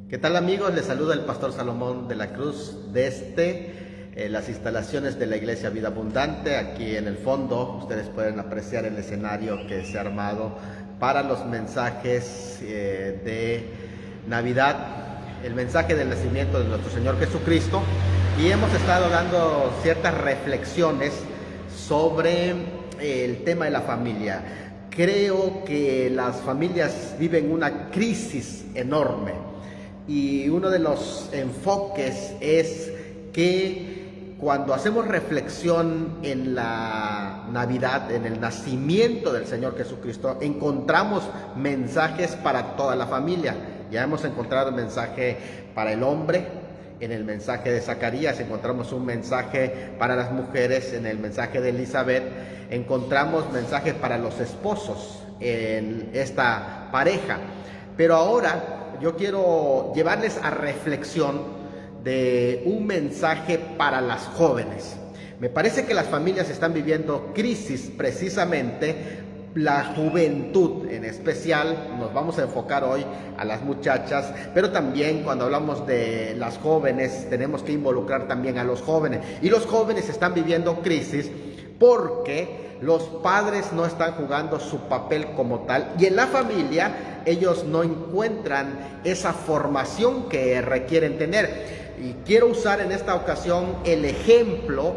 ¿Qué tal, amigos? Les saluda el pastor Salomón de la Cruz desde las instalaciones de la Iglesia Vida Abundante. Aquí en el fondo ustedes pueden apreciar el escenario que se ha armado para los mensajes de Navidad, el mensaje del nacimiento de nuestro Señor Jesucristo, y hemos estado dando ciertas reflexiones sobre el tema de la familia. Creo que las familias viven una crisis enorme. Y uno de los enfoques es que cuando hacemos reflexión en la Navidad, en el nacimiento del Señor Jesucristo, encontramos mensajes para toda la familia. Ya hemos encontrado un mensaje para el hombre, en el mensaje de Zacarías, encontramos un mensaje para las mujeres, en el mensaje de Elizabeth, encontramos mensajes para los esposos en esta pareja. Pero ahora yo quiero llevarles a reflexión de un mensaje para las jóvenes. Me parece que las familias están viviendo crisis precisamente. La juventud en especial, nos vamos a enfocar hoy a las muchachas, pero también cuando hablamos de las jóvenes tenemos que involucrar también a los jóvenes. Y los jóvenes están viviendo crisis porque los padres no están jugando su papel como tal, y en la familia ellos no encuentran esa formación que requieren tener. Y quiero usar en esta ocasión el ejemplo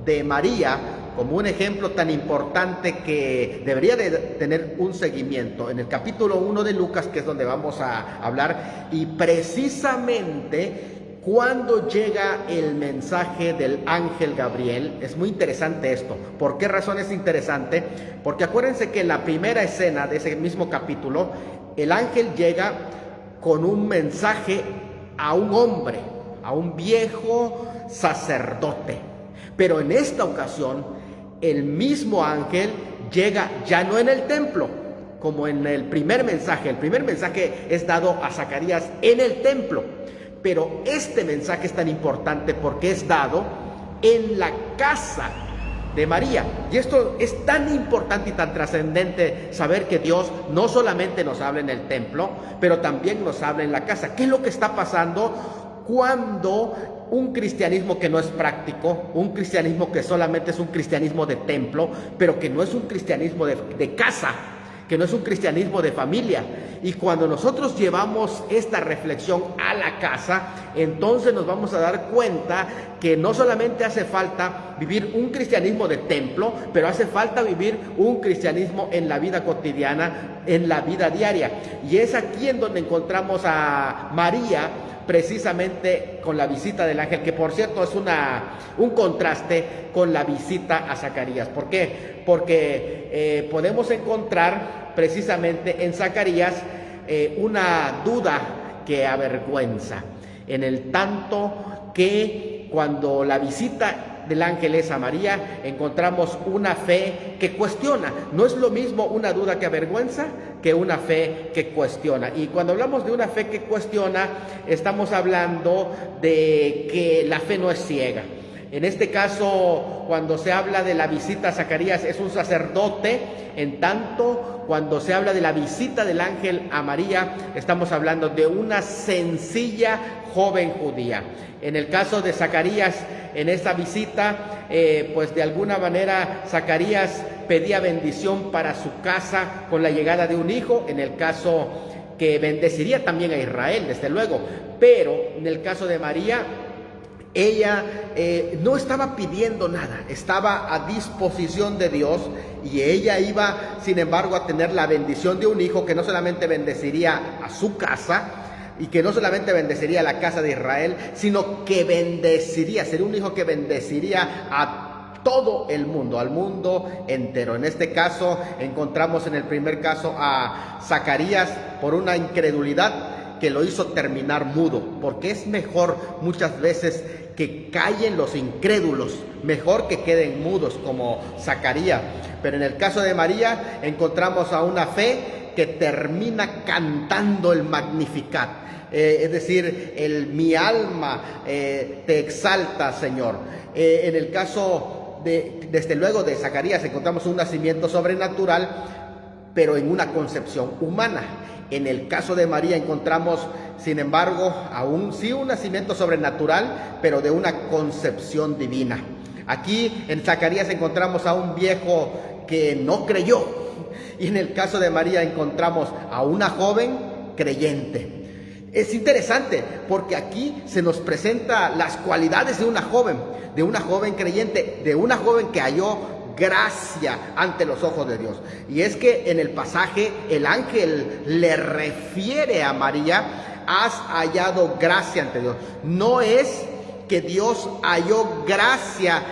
de María como un ejemplo tan importante que debería de tener un seguimiento. En el capítulo 1 de Lucas, que es donde vamos a hablar, y precisamente cuando llega el mensaje del ángel Gabriel, es muy interesante esto. ¿Por qué razón es interesante? Porque acuérdense que en la primera escena de ese mismo capítulo, el ángel llega con un mensaje a un hombre, a un viejo sacerdote. Pero en esta ocasión, el mismo ángel llega ya no en el templo, como en el primer mensaje. El primer mensaje es dado a Zacarías en el templo, pero este mensaje es tan importante porque es dado en la casa de María. Y esto es tan importante y tan trascendente, saber que Dios no solamente nos habla en el templo, pero también nos habla en la casa. ¿Qué es lo que está pasando cuando un cristianismo que no es práctico, un cristianismo que solamente es un cristianismo de templo, pero que no es un cristianismo de casa, que no es un cristianismo de familia? Y cuando nosotros llevamos esta reflexión a la casa, entonces nos vamos a dar cuenta que no solamente hace falta vivir un cristianismo de templo, pero hace falta vivir un cristianismo en la vida cotidiana, en la vida diaria. Y es aquí en donde encontramos a María, precisamente con la visita del ángel, que por cierto es un contraste con la visita a Zacarías. ¿Por qué? Porque podemos encontrar precisamente en Zacarías una duda que avergüenza, en el tanto que cuando la visita del ángel es a María, encontramos una fe que cuestiona. No es lo mismo una duda que avergüenza que una fe que cuestiona. Y cuando hablamos de una fe que cuestiona, estamos hablando de que la fe no es ciega. En este caso, cuando se habla de la visita a Zacarías, es un sacerdote. En tanto, cuando se habla de la visita del ángel a María, estamos hablando de una sencilla joven judía. En el caso de Zacarías, en esta visita, pues de alguna manera Zacarías pedía bendición para su casa con la llegada de un hijo, en el caso que bendeciría también a Israel, desde luego. Pero en el caso de María, ella no estaba pidiendo nada, estaba a disposición de Dios, y ella iba, sin embargo, a tener la bendición de un hijo que no solamente bendeciría a su casa, y que no solamente bendeciría a la casa de Israel, sino que bendeciría, sería un hijo que bendeciría a todo el mundo, al mundo entero. En este caso encontramos en el primer caso a Zacarías por una incredulidad que lo hizo terminar mudo, porque es mejor muchas veces que callen los incrédulos, mejor que queden mudos como Zacarías. Pero en el caso de María encontramos a una fe que termina cantando el Magnificat. Es decir, mi alma te exalta, Señor. En el caso desde luego de Zacarías encontramos un nacimiento sobrenatural, pero en una concepción humana. En el caso de María encontramos, sin embargo, aún sí un nacimiento sobrenatural, pero de una concepción divina. Aquí en Zacarías encontramos a un viejo que no creyó, y en el caso de María encontramos a una joven creyente. Es interesante porque aquí se nos presenta las cualidades de una joven creyente, de una joven que halló gracia ante los ojos de Dios. Y es que en el pasaje el ángel le refiere a María: has hallado gracia ante Dios. No es que Dios halló gracia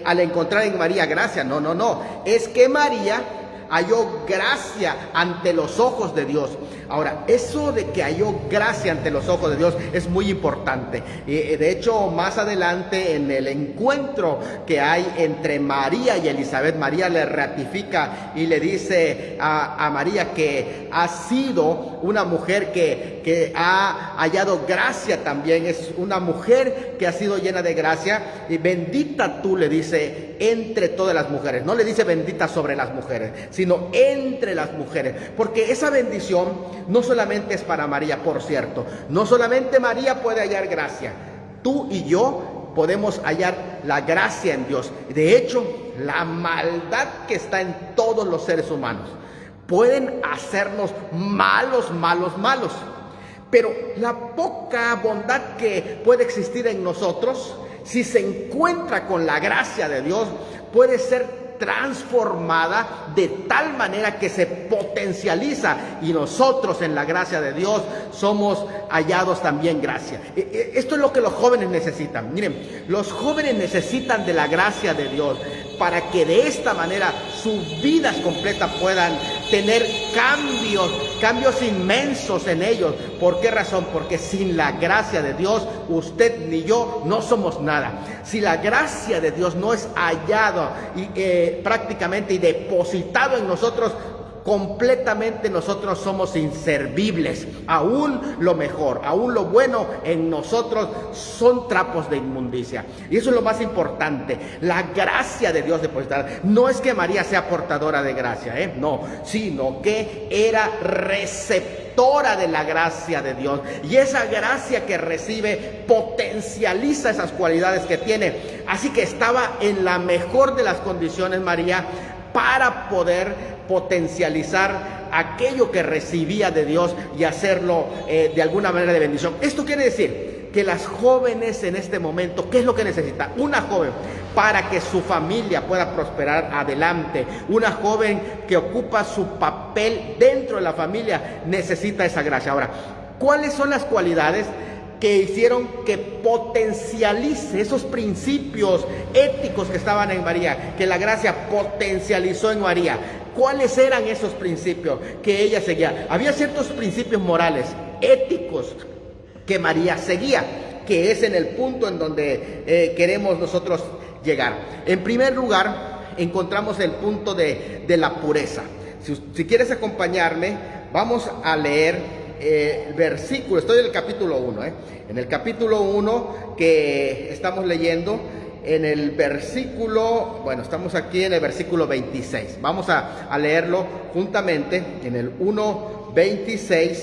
al encontrar en María gracia, no, es que María halló gracia ante los ojos de Dios. Ahora, eso de que halló gracia ante los ojos de Dios es muy importante. De hecho, más adelante en el encuentro que hay entre María y Elizabeth, María le ratifica y le dice a María que ha sido una mujer que ha hallado gracia también. Es una mujer que ha sido llena de gracia, y bendita tú, le dice, entre todas las mujeres. No le dice bendita sobre las mujeres, sino entre las mujeres, porque esa bendición no solamente es para María, por cierto. No solamente María puede hallar gracia, tú y yo podemos hallar la gracia en Dios. De hecho, la maldad que está en todos los seres humanos pueden hacernos malos, pero la poca bondad que puede existir en nosotros, si se encuentra con la gracia de Dios, puede ser transformada de tal manera que se potencializa, y nosotros en la gracia de Dios somos hallados también gracia. Esto es lo que los jóvenes necesitan. Miren, los jóvenes necesitan de la gracia de Dios para que de esta manera sus vidas completas puedan tener cambios inmensos en ellos. ¿Por qué razón? Porque sin la gracia de Dios, usted ni yo no somos nada. Si la gracia de Dios no es hallado prácticamente y depositado en nosotros, completamente nosotros somos inservibles. Aún lo mejor, aún lo bueno en nosotros son trapos de inmundicia. Y eso es lo más importante, la gracia de Dios depositada. No es que María sea portadora de gracia, no, sino que era receptora de la gracia de Dios. Y esa gracia que recibe potencializa esas cualidades que tiene. Así que estaba en la mejor de las condiciones María para poder potencializar aquello que recibía de Dios y hacerlo de alguna manera de bendición. Esto quiere decir que las jóvenes en este momento, ¿qué es lo que necesita? Una joven para que su familia pueda prosperar adelante, una joven que ocupa su papel dentro de la familia, necesita esa gracia. Ahora, ¿cuáles son las cualidades que hicieron que potencialice esos principios éticos que estaban en María, que la gracia potencializó en María? ¿Cuáles eran esos principios que ella seguía? Había ciertos principios morales, éticos, que María seguía, que es en el punto en donde queremos nosotros llegar. En primer lugar, encontramos el punto de la pureza. Si quieres acompañarme, vamos a leer el versículo. Estoy en el capítulo 1, en el capítulo 1 que estamos leyendo, en el versículo, estamos aquí en el versículo 26. Vamos a leerlo juntamente en el 1:26,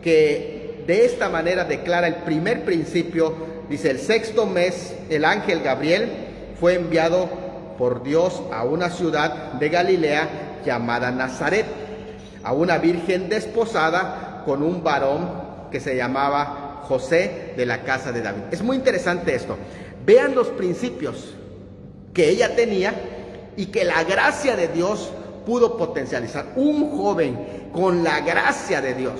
que de esta manera declara el primer principio. Dice: el sexto mes, el ángel Gabriel fue enviado por Dios a una ciudad de Galilea llamada Nazaret, a una virgen desposada con un varón que se llamaba José, de la casa de David. Es muy interesante esto. Vean los principios que ella tenía y que la gracia de Dios pudo potencializar. Un joven con la gracia de Dios,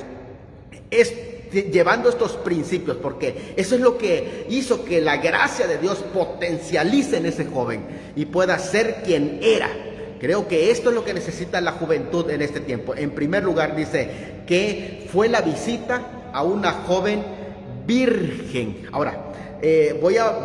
llevando estos principios, porque eso es lo que hizo que la gracia de Dios potencialice en ese joven y pueda ser quien era. Creo que esto es lo que necesita la juventud en este tiempo. En primer lugar, dice que fue la visita a una joven virgen. Ahora,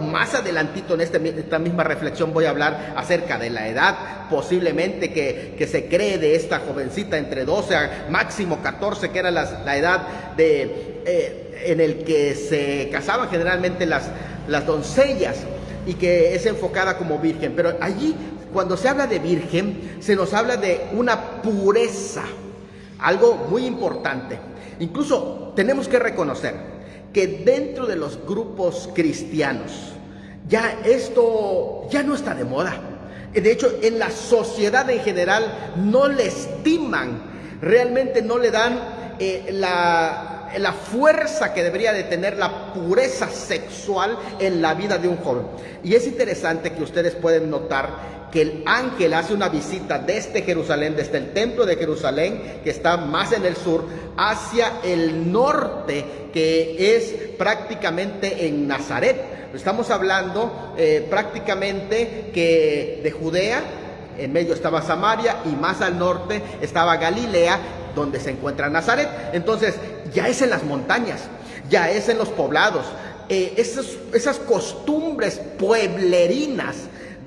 más adelantito en esta misma reflexión voy a hablar acerca de la edad posiblemente que se cree de esta jovencita, entre 12 a máximo 14, que era la edad en el que se casaban generalmente las doncellas, y que es enfocada como virgen. Pero allí Cuando se habla de virgen, se nos habla de una pureza, algo muy importante. Incluso tenemos que reconocer que dentro de los grupos cristianos, ya esto ya no está de moda. De hecho, en la sociedad en general no le estiman, realmente no le dan la fuerza que debería de tener la pureza sexual en la vida de un joven. Y es interesante que ustedes pueden notar que el ángel hace una visita desde Jerusalén, desde el templo de Jerusalén, que está más en el sur, hacia el norte, que es prácticamente en Nazaret. Estamos hablando prácticamente que de Judea, en medio estaba Samaria y más al norte estaba Galilea, donde se encuentra Nazaret. Entonces ya es en las montañas, ya es en los poblados, esas costumbres pueblerinas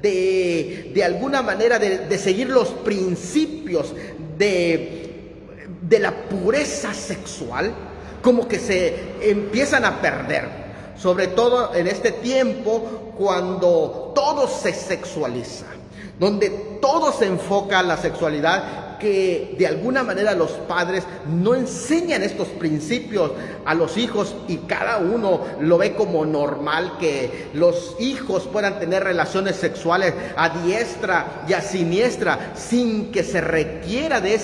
de alguna manera de seguir los principios de la pureza sexual, como que se empiezan a perder, sobre todo en este tiempo cuando todo se sexualiza, donde todo se enfoca a la sexualidad, que de alguna manera los padres no enseñan estos principios a los hijos y cada uno lo ve como normal que los hijos puedan tener relaciones sexuales a diestra y a siniestra sin que se requiera de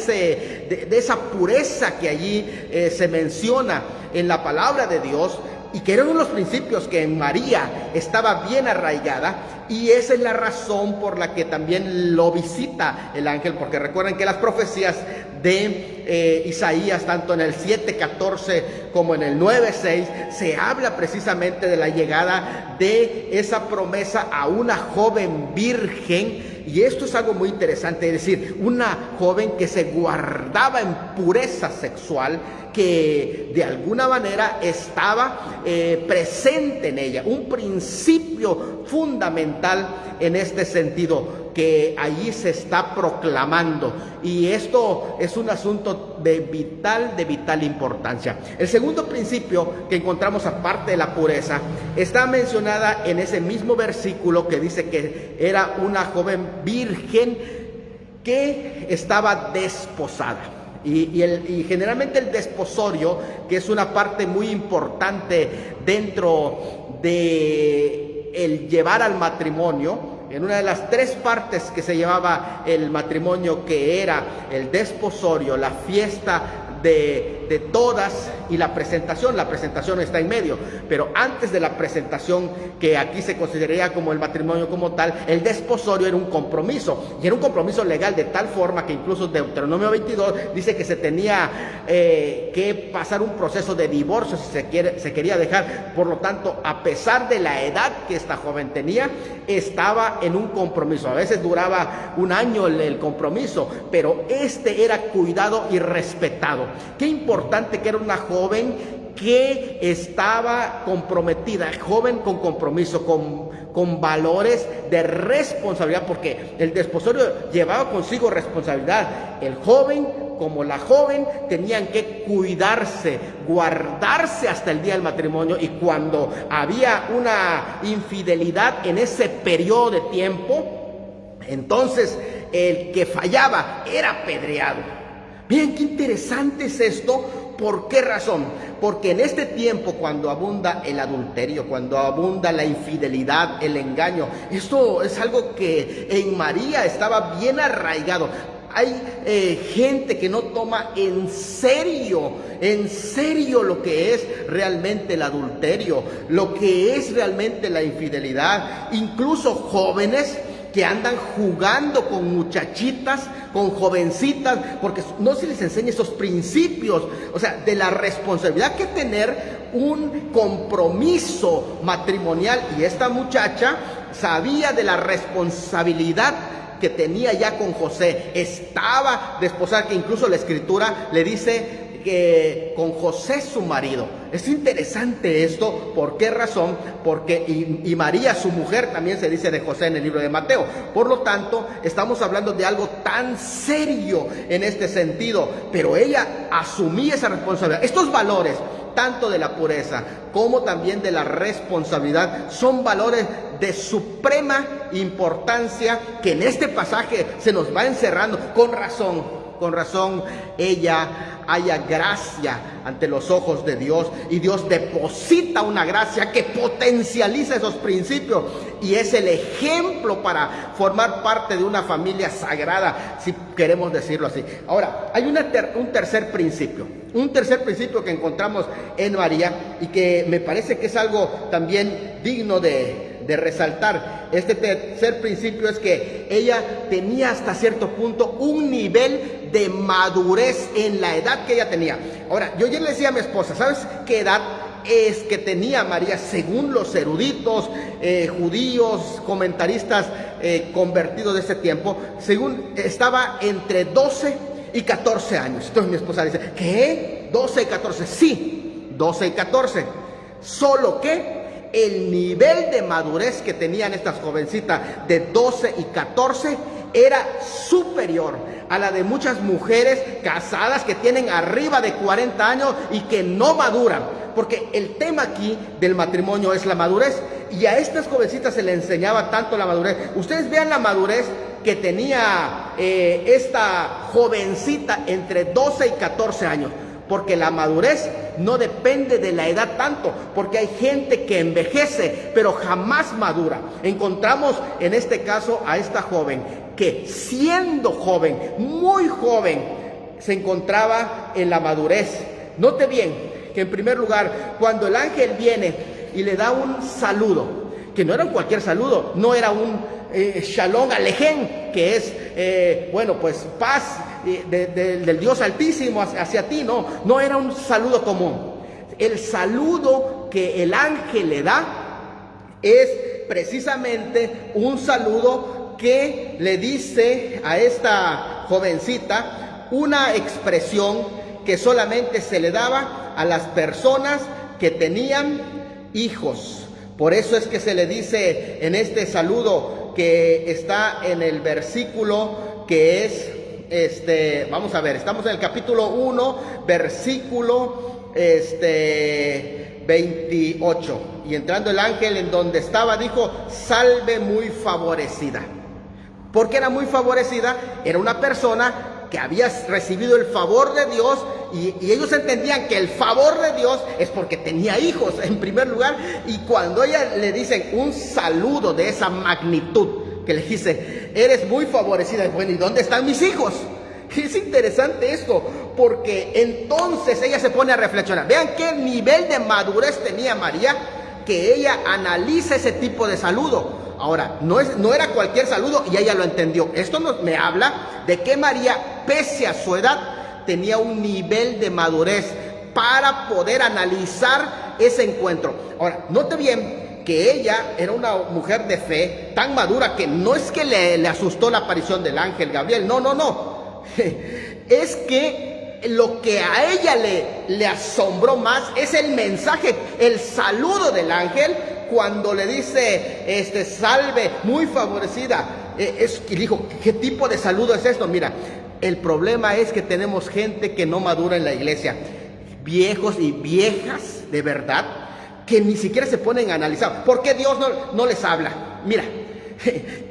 esa pureza que allí se menciona en la palabra de Dios, y que era uno de los principios que en María estaba bien arraigada. Y esa es la razón por la que también lo visita el ángel, porque recuerden que las profecías de Isaías, tanto en el 7:14 como en el 9:6, se habla precisamente de la llegada de esa promesa a una joven virgen. Y esto es algo muy interesante, es decir, una joven que se guardaba en pureza sexual, que de alguna manera estaba presente en ella, un principio fundamental en este sentido que allí se está proclamando, y esto es un asunto de vital importancia. El segundo principio que encontramos aparte de la pureza está mencionada en ese mismo versículo que dice que era una joven virgen que estaba desposada. Y generalmente el desposorio, que es una parte muy importante dentro de el llevar al matrimonio, en una de las tres partes que se llevaba el matrimonio, que era el desposorio, la fiesta de todas y la presentación está en medio, pero antes de la presentación, que aquí se consideraría como el matrimonio como tal, el desposorio era un compromiso, y era un compromiso legal, de tal forma que incluso Deuteronomio 22 dice que se tenía que pasar un proceso de divorcio si se quería dejar. Por lo tanto, a pesar de la edad que esta joven tenía, estaba en un compromiso. A veces duraba un año el compromiso, pero este era cuidado y respetado. Qué importante que era una joven que estaba comprometida, joven con compromiso, con valores de responsabilidad, porque el desposorio llevaba consigo responsabilidad. El joven como la joven tenían que cuidarse, guardarse hasta el día del matrimonio, y cuando había una infidelidad en ese periodo de tiempo, entonces el que fallaba era apedreado. Miren qué interesante es esto. ¿Por qué razón? Porque en este tiempo, cuando abunda el adulterio, cuando abunda la infidelidad, el engaño, esto es algo que en María estaba bien arraigado. Hay gente que no toma en serio lo que es realmente el adulterio, lo que es realmente la infidelidad. Incluso jóvenes que andan jugando con muchachitas, con jovencitas, porque no se les enseña esos principios, o sea, de la responsabilidad que tener un compromiso matrimonial. Y esta muchacha sabía de la responsabilidad que tenía ya con José, estaba desposada, que incluso la escritura le dice que con José su marido. Es interesante esto. ¿Por qué razón? Porque y María su mujer también se dice de José en el libro de Mateo. Por lo tanto, estamos hablando de algo tan serio en este sentido, pero ella asumía esa responsabilidad. Estos valores tanto de la pureza como también de la responsabilidad son valores de suprema importancia que en este pasaje se nos va encerrando. Con razón ella haya gracia ante los ojos de Dios, y Dios deposita una gracia que potencializa esos principios y es el ejemplo para formar parte de una familia sagrada, si queremos decirlo así. Ahora, hay un tercer principio que encontramos en María y que me parece que es algo también digno de resaltar. Este tercer principio es que ella tenía hasta cierto punto un nivel de madurez en la edad que ella tenía. Ahora, yo ya le decía a mi esposa, ¿sabes qué edad es que tenía María según los eruditos judíos, comentaristas convertidos de ese tiempo? Según estaba entre 12 y 14 años. Entonces mi esposa dice, ¿qué? ¿12 y 14? Sí, 12 y 14. Solo que el nivel de madurez que tenían estas jovencitas de 12 y 14 era superior a la de muchas mujeres casadas que tienen arriba de 40 años y que no maduran, porque el tema aquí del matrimonio es la madurez, y a estas jovencitas se le enseñaba tanto la madurez. Ustedes vean la madurez que tenía esta jovencita entre 12 y 14 años, porque la madurez no depende de la edad tanto, porque hay gente que envejece pero jamás madura. Encontramos en este caso a esta joven que, siendo joven, muy joven, se encontraba en la madurez. Note bien que en primer lugar, cuando el ángel viene y le da un saludo, que no era cualquier saludo, no era un Shalom Alejem, que es, bueno, pues paz del Dios Altísimo hacia ti, no era un saludo común. El saludo que el ángel le da es precisamente un saludo que le dice a esta jovencita una expresión que solamente se le daba a las personas que tenían hijos. Por eso es que se le dice en este saludo que está en el versículo que es, vamos a ver, estamos en el capítulo 1, versículo 28. Y entrando el ángel en donde estaba, dijo, salve muy favorecida. ¿Por qué era muy favorecida? Era una persona que había recibido el favor de Dios, y ellos entendían que el favor de Dios es porque tenía hijos en primer lugar, y cuando ella le dicen un saludo de esa magnitud, que le dice, eres muy favorecida, bueno, ¿y dónde están mis hijos? Es interesante esto, porque entonces ella se pone a reflexionar. Vean qué nivel de madurez tenía María, que ella analiza ese tipo de saludo. Ahora, no era cualquier saludo, y ella lo entendió. Esto me habla de que María, pese a su edad, tenía un nivel de madurez para poder analizar ese encuentro. Ahora, note bien que ella era una mujer de fe tan madura que no es que le asustó la aparición del ángel Gabriel, no. Es que lo que a ella le asombró más es el mensaje, el saludo del ángel, cuando le dice, salve, muy favorecida. Y dijo, ¿qué tipo de saludo es esto? Mira, el problema es que tenemos gente que no madura en la iglesia, viejos y viejas de verdad, que ni siquiera se ponen a analizar. ¿Por qué Dios no les habla? Mira,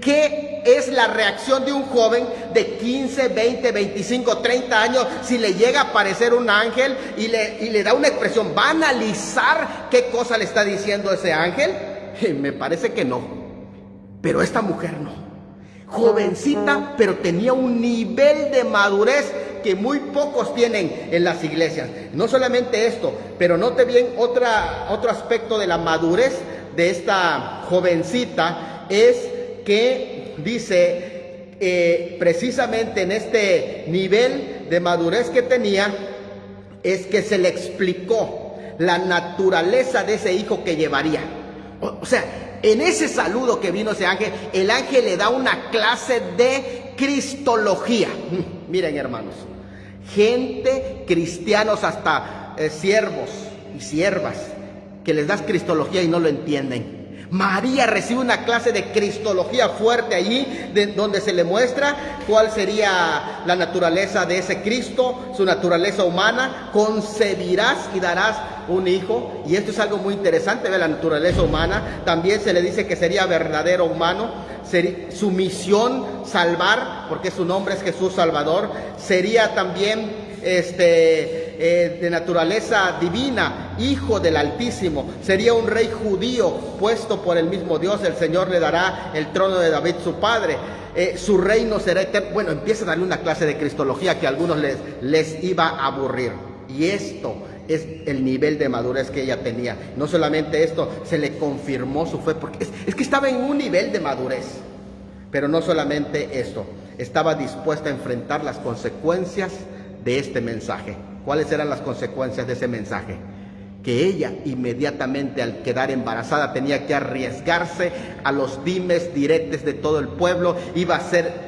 ¿qué es la reacción de un joven de 15, 20, 25, 30 años si le llega a aparecer un ángel y le da una expresión? ¿Va a analizar qué cosa le está diciendo ese ángel? Me parece que no. Pero esta mujer no. Jovencita, pero tenía un nivel de madurez que muy pocos tienen en las iglesias. No solamente esto, pero note bien otro aspecto de la madurez de esta jovencita, es que dice, precisamente en este nivel de madurez que tenía, es que se le explicó la naturaleza de ese hijo que llevaría. O sea, en ese saludo que vino ese ángel, el ángel le da una clase de cristología. Miren, hermanos, gente, cristianos, hasta siervos y siervas, que les das cristología y no lo entienden. María recibe una clase de cristología fuerte allí, donde se le muestra cuál sería la naturaleza de ese Cristo, su naturaleza humana. Concebirás y darás un hijo, y esto es algo muy interesante de la naturaleza humana. También se le dice que sería verdadero humano, su misión salvar, porque su nombre es Jesús Salvador. Sería también de naturaleza divina, hijo del Altísimo. Sería un rey judío puesto por el mismo Dios. El Señor le dará el trono de David su padre. Su reino será eterno. Bueno, empieza a darle una clase de cristología que a algunos les iba a aburrir. Y esto es el nivel de madurez que ella tenía. No solamente esto, se le confirmó su fe, porque es que estaba en un nivel de madurez. Pero no solamente esto, estaba dispuesta a enfrentar las consecuencias de este mensaje. ¿Cuáles eran las consecuencias de ese mensaje? Que ella inmediatamente, al quedar embarazada, tenía que arriesgarse a los dimes diretes de todo el pueblo. Iba a ser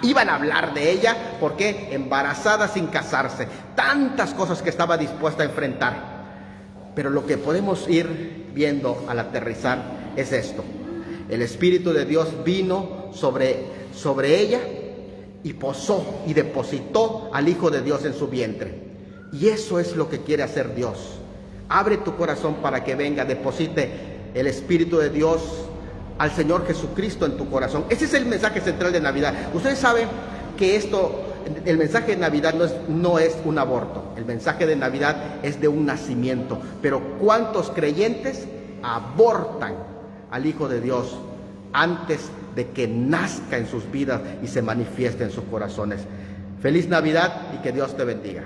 iban a hablar de ella, porque embarazada sin casarse, tantas cosas que estaba dispuesta a enfrentar. Pero lo que podemos ir viendo al aterrizar es esto: el Espíritu de Dios vino sobre ella y posó y depositó al Hijo de Dios en su vientre. Y eso es lo que quiere hacer Dios. Abre tu corazón para que venga, deposite el Espíritu de Dios, al Señor Jesucristo en tu corazón. Ese es el mensaje central de Navidad. Ustedes saben que el mensaje de Navidad no es un aborto. El mensaje de Navidad es de un nacimiento. Pero ¿cuántos creyentes abortan al Hijo de Dios antes de que nazca en sus vidas y se manifieste en sus corazones? Feliz Navidad y que Dios te bendiga.